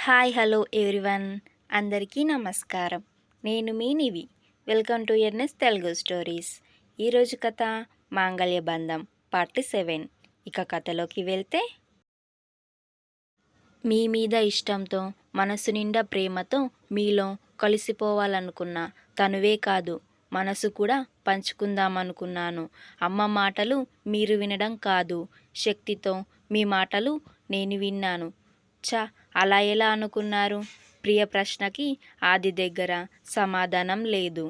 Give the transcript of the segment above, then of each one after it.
Hi hello everyone. అందరికీ నమస్కారం. నేను మీ నివి. వెల్కమ్ టు ఎర్నెస్ తెలుగు స్టోరీస్. ఈరోజు కథ మాంగళ్య బంధం పార్ట్ 7. ఇక కథలోకి వెళ్తే, మీ మీద ఇష్టంతో మనసు నిండా ప్రేమతో మీలో కలిసిపోవాలనుకున్న తనువే కాదు మనసు కూడా పంచుకుందామనుకున్నాను. అమ్మ మాటలు మీరు వినడం కాదు, శక్తితో మీ మాటలు నేను విన్నాను. ఛ, అలా ఎలా అనుకున్నారు? ప్రియ ప్రశ్నకి ఆది దగ్గర సమాధానం లేదు.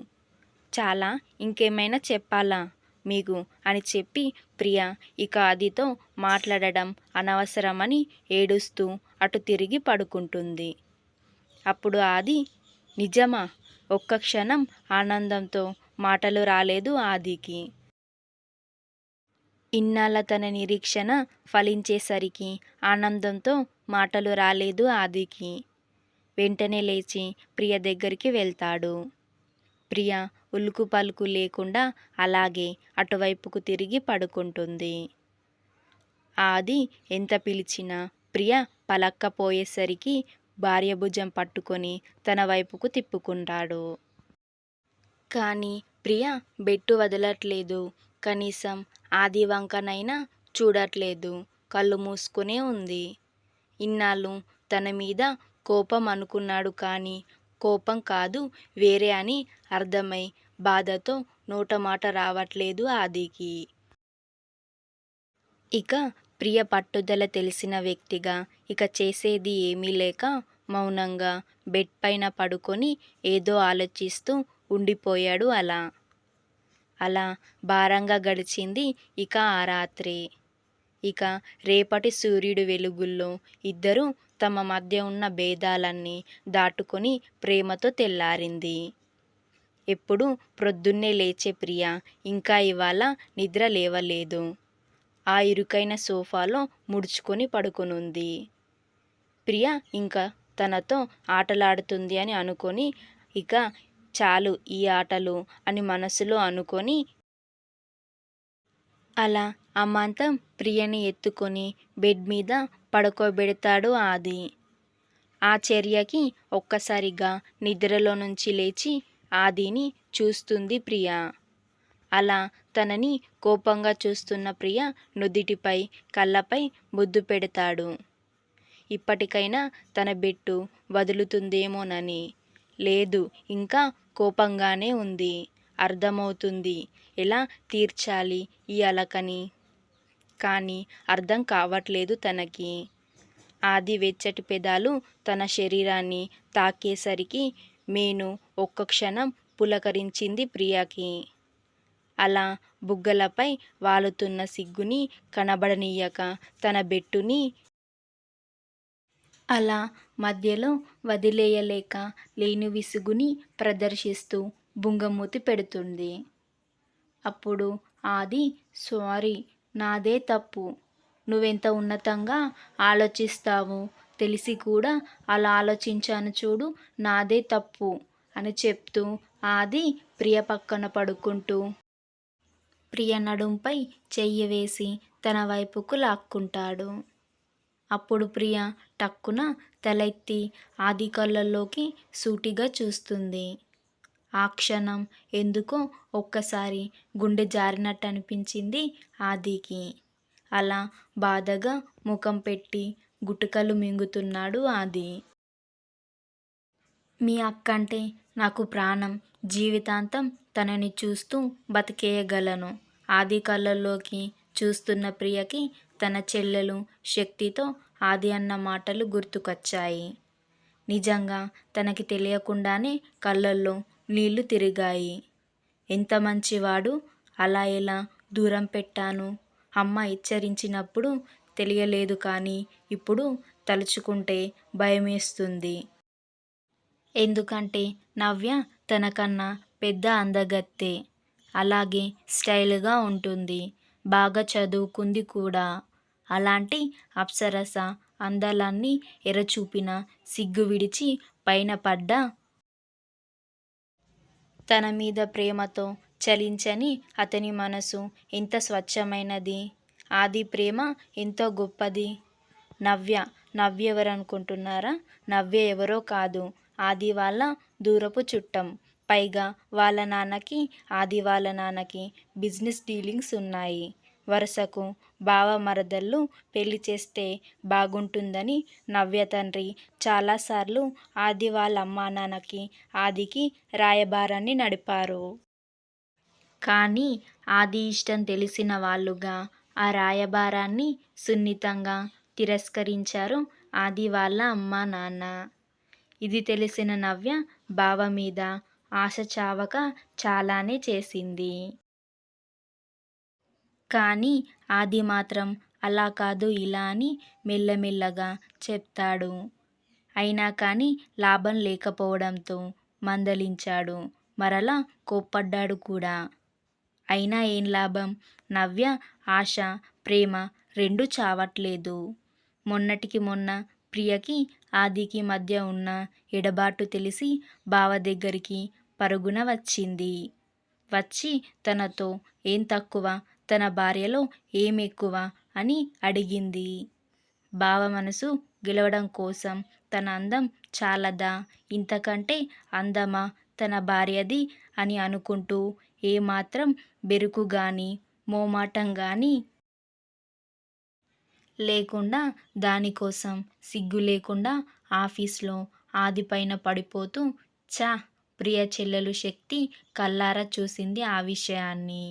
చాలా, ఇంకేమైనా చెప్పాలా మీకు అని చెప్పి ప్రియ ఇక ఆదితో మాట్లాడడం అనవసరమని ఏడుస్తూ అటు తిరిగి పడుకుంటుంది. అప్పుడు ఆది, నిజమా? ఒక్క క్షణం ఆనందంతో మాటలు రాలేదు ఆదికి. ఇన్నాళ్ళ తన నిరీక్షణ ఫలించేసరికి ఆనందంతో మాటలు రాలేదు ఆదికి. వెంటనే లేచి ప్రియ దగ్గరికి వెళ్తాడు. ప్రియ ఉలుకు పలుకు లేకుండా అలాగే అటువైపుకు తిరిగి పడుకుంటుంది. ఆది ఎంత పిలిచినా ప్రియ పలక్కపోయేసరికి భార్య భుజం పట్టుకొని తన వైపుకు తిప్పుకుంటాడు. కానీ ప్రియ బెట్టు వదలట్లేదు. కనీసం ఆది వంకనైనా చూడట్లేదు. కళ్ళు మూసుకునే ఉంది. ఇన్నాళ్ళు తన మీద కోపం అనుకున్నాడు కానీ కోపం కాదు వేరే అని అర్థమై బాధతో నోటమాట రావట్లేదు ఆదికి. ఇక ప్రియ పట్టుదల తెలిసిన వ్యక్తిగా ఇక చేసేది ఏమీ లేక మౌనంగా బెడ్ పైన పడుకొని ఏదో ఆలోచిస్తూ ఉండిపోయాడు. అలా భారంగా గడిచింది ఇక ఆ రాత్రి. ఇక రేపటి సూర్యుడి వెలుగుల్లో ఇద్దరూ తమ మధ్య ఉన్న భేదాలన్నీ దాటుకొని ప్రేమతో తెల్లారింది. ఎప్పుడు ప్రొద్దున్నే లేచే ప్రియ ఇంకా ఇవాళ నిద్ర లేవలేదు. ఆ ఇరుకైన సోఫాలో ముడుచుకొని పడుకొనుంది. ప్రియ ఇంకా తనతో ఆటలాడుతుంది అని అనుకొని ఇక చాలు ఈ ఆటలు అని మనసులో అనుకొని అలా అమాంతం ప్రియని ఎత్తుకొని బెడ్ మీద పడుకోబెడతాడు ఆది. ఆ చర్యకి ఒక్కసారిగా నిద్రలో నుంచి లేచి ఆదిని చూస్తుంది ప్రియ. అలా తనని కోపంగా చూస్తున్న ప్రియ నుదిటిపై కళ్ళపై ముద్దు పెడతాడు. ఇప్పటికైనా తన బెట్టు వదులుతుందేమోనని. లేదు, ఇంకా కోపంగానే ఉంది. అర్థమవుతుంది ఎలా తీర్చాలి ఈ అలకని. కానీ అర్థం కావట్లేదు తనకి. ఆది వెచ్చటి పెదాలు తన శరీరాన్ని తాకేసరికి మేను ఒక్క క్షణం పులకరించింది ప్రియకి. అలా బుగ్గలపై వాలుతున్న సిగ్గుని కనబడనీయక తన బెట్టుని అలా మధ్యలో వదిలేయలేక లేని విసుగుని ప్రదర్శిస్తూ బుంగమూతి పెడుతుంది. అప్పుడు ఆది, సారీ, నాదే తప్పు. నువ్వెంత ఉన్నతంగా ఆలోచిస్తావో తెలిసి కూడా అలా ఆలోచించాను చూడు, నాదే తప్పు అని చెప్తూ ఆది ప్రియ పక్కన పడుకుంటూ ప్రియ నడుంపై చెయ్యి వేసి తన వైపుకు లాక్కుంటాడు. అప్పుడు ప్రియ టక్కున తలెత్తి ఆది కళ్ళల్లోకి సూటిగా చూస్తుంది. ఆ క్షణం ఎందుకో ఒక్కసారి గుండె జారినట్టు అనిపించింది ఆదికి. అలా బాధగా ముఖం పెట్టి గుటకలు మింగుతున్నాడు ఆది. మీ అక్కంటే నాకు ప్రాణం. జీవితాంతం తనని చూస్తూ బతికేయగలను. ఆది కళ్ళల్లోకి చూస్తున్న ప్రియకి తన చెల్లెలు శక్తితో ఆది అన్న మాటలు గుర్తుకొచ్చాయి. నిజంగా తనకి తెలియకుండానే కళ్ళల్లో నీళ్లు తిరిగాయి. ఎంత మంచివాడు, అలా ఎలా దూరం పెట్టాను? అమ్మ హెచ్చరించినప్పుడు తెలియలేదు కానీ ఇప్పుడు తలుచుకుంటే భయమేస్తుంది. ఎందుకంటే నవ్య తనకన్నా పెద్ద అందగత్తె. అలాగే స్టైల్గా ఉంటుంది. బాగా చదువుకుంది కూడా. అలాంటి అప్సరస అందాలన్నీ ఎరచూపిన సిగ్గు విడిచి పైన పడ్డ తన మీద ప్రేమతో చలించని అతని మనసు ఎంత స్వచ్ఛమైనది. ఆది ప్రేమ ఎంతో గొప్పది. నవ్య నవ్య ఎవరనుకుంటున్నారా? నవ్య ఎవరో కాదు, ఆది వాళ్ళ దూరపు చుట్టం. పైగా ఆది వాళ్ళ నాన్నకి బిజినెస్ డీలింగ్స్ ఉన్నాయి. వరుసకు బావ మరదళ్ళు పెళ్లి చేస్తే బాగుంటుందని నవ్య తండ్రి చాలాసార్లు ఆది వాళ్ళ అమ్మా నాన్నకి ఆదికి రాయబారాన్ని నడిపారు. కానీ ఆది ఇష్టం తెలిసిన వాళ్ళుగా ఆ రాయబారాన్ని సున్నితంగా తిరస్కరించారు ఆది వాళ్ళ అమ్మా నాన్న. ఇది తెలిసిన నవ్య బావ మీద ఆశ చావక చాలానే చేసింది. కానీ ఆది మాత్రం అలా కాదు ఇలా అని మెల్లమెల్లగా చెప్తాడు. అయినా కానీ లాభం లేకపోవడంతో మందలించాడు. మరలా కోప్పడ్డాడు కూడా. అయినా ఏం లాభం? నవ్య ఆశ, ప్రేమ రెండూ చావట్లేదు. మొన్నటికి మొన్న ప్రియకి ఆదికి మధ్య ఉన్న ఎడబాటు తెలిసి బావ దగ్గరికి పరుగున వచ్చింది. వచ్చి తనతో ఏం తక్కువ, తన భార్యలో ఏం ఎక్కువ అని అడిగింది. బావ మనసు గెలవడం కోసం తన అందం చాలదా, ఇంతకంటే అందమా తన భార్యది అని అనుకుంటూ ఏమాత్రం బెరుకు గాని మోమాటం గాని లేకుండా, దానికోసం సిగ్గు లేకుండా ఆఫీస్లో ఆదిపైన పడిపోతూ ఛ! ప్రియ చెల్లెలు శక్తి కళ్ళారా చూసింది ఆ విషయాన్ని.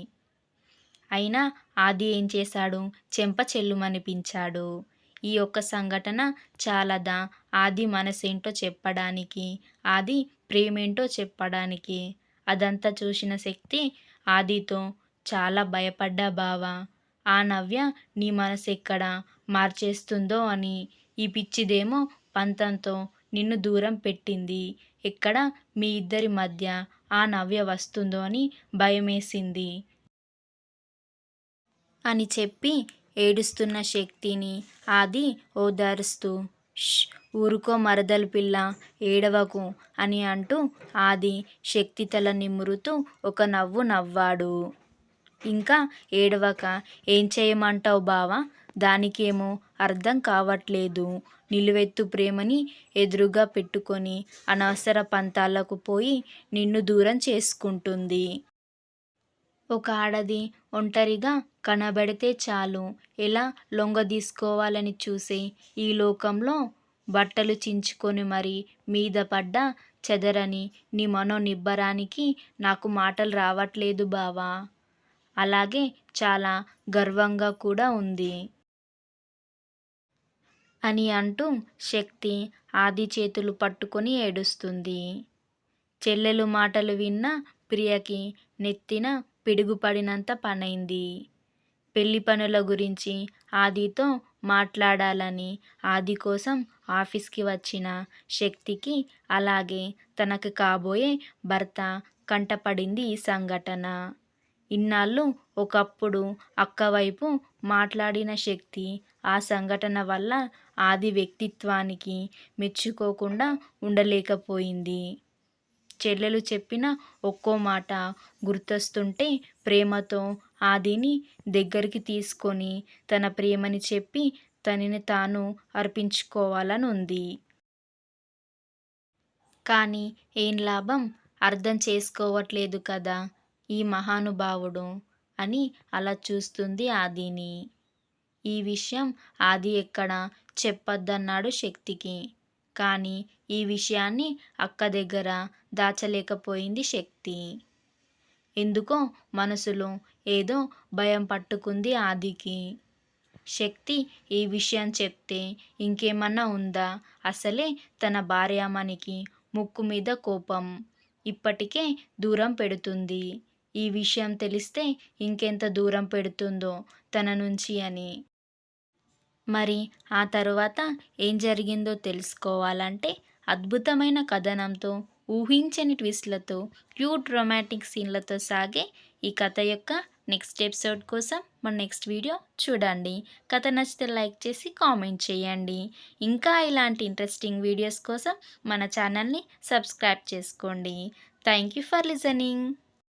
అయినా ఆది ఏం చేశాడు? చెంప చెల్లుమనిపించాడు. ఈ ఒక్క సంఘటన చాలదా ఆది మనసేంటో చెప్పడానికి, ఆది ప్రేమేంటో చెప్పడానికి? అదంతా చూసిన శక్తి ఆదితో చాలా భయపడ్డా బావా, ఆ నవ్య నీ మనసెక్కడ మార్చేస్తుందో అని. ఈ పిచ్చిదేమో పంతంతో నిన్ను దూరం పెట్టింది. ఎక్కడ మీ ఇద్దరి మధ్య ఆ నవ్య వస్తుందో అని భయమేసింది అని చెప్పి ఏడుస్తున్న శక్తిని ఆది ఓదారుస్తూ ష్, ఊరుకో మరదలు పిల్ల, ఏడవకు అని అంటూ ఆది శక్తి తల నిమురుతూ ఒక నవ్వు నవ్వాడు. ఇంకా ఏడవక ఏం చేయమంటావు బావా? దానికేమో అర్థం కావట్లేదు. నిలువెత్తు ప్రేమని ఎదురుగా పెట్టుకొని అనవసర పంతాలకు పోయి నిన్ను దూరం చేసుకుంటుంది. ఒక ఆడది ఒంటరిగా కనబడితే చాలు ఎలా లొంగదీసుకోవాలని చూసే ఈ లోకంలో బట్టలు చించుకొని మరీ మీద పడ్డా చెదరని నీ మనోనిబ్బరానికి నాకు మాటలు రావట్లేదు బావా. అలాగే చాలా గర్వంగా కూడా ఉంది అని అంటూ శక్తి ఆది చేతులు పట్టుకొని ఏడుస్తుంది. చెల్లెలు మాటలు విన్న ప్రియకి నెత్తిన పిడుగుపడినంత పనైంది. పెళ్లి పనుల గురించి ఆదితో మాట్లాడాలని ఆది కోసం ఆఫీస్కి వచ్చిన శక్తికి, అలాగే తనకు కాబోయే భర్త కంటపడింది ఈ సంఘటన. ఇన్నాళ్ళు ఒకప్పుడు అక్క వైపు మాట్లాడిన శక్తి ఆ సంఘటన వల్ల ఆది వ్యక్తిత్వానికి మెచ్చుకోకుండా ఉండలేకపోయింది. చెల్లెలు చెప్పిన ఒక్కో మాట గుర్తొస్తుంటే ప్రేమతో ఆదిని దగ్గరికి తీసుకొని తన ప్రేమని చెప్పి తనని తాను అర్పించుకోవాలని ఉంది. కానీ ఏం లాభం? అర్థం చేసుకోవట్లేదు కదా ఈ మహానుభావుడు అని అలా చూస్తుంది ఆదిని. ఈ విషయం ఆది ఎక్కడ చెప్పొద్దన్నాడు శక్తికి. కానీ ఈ విషయాన్ని అక్క దగ్గర దాచలేకపోయింది శక్తి. ఎందుకో మనసులో ఏదో భయం పట్టుకుంది ఆదికి. శక్తి ఈ విషయం చెప్తే ఇంకేమన్నా ఉందా? అసలే తన భార్యామణికి ముక్కు మీద కోపం. ఇప్పటికే దూరం పెడుతుంది. ఈ విషయం తెలిస్తే ఇంకెంత దూరం పెడుతుందో తన నుంచి అని. మరి ఆ తరువాత ఏం జరిగిందో తెలుసుకోవాలంటే అద్భుతమైన కథనంతో, ఊహించని ట్విస్ట్లతో, క్యూట్ రొమాంటిక్ సీన్లతో సాగే ఈ కథ యొక్క నెక్స్ట్ ఎపిసోడ్ కోసం మన నెక్స్ట్ వీడియో చూడండి. కథ నచ్చితే లైక్ చేసి కామెంట్ చేయండి. ఇంకా ఇలాంటి ఇంట్రెస్టింగ్ వీడియోస్ కోసం మన ఛానల్ని సబ్స్క్రైబ్ చేసుకోండి. Thank you for listening.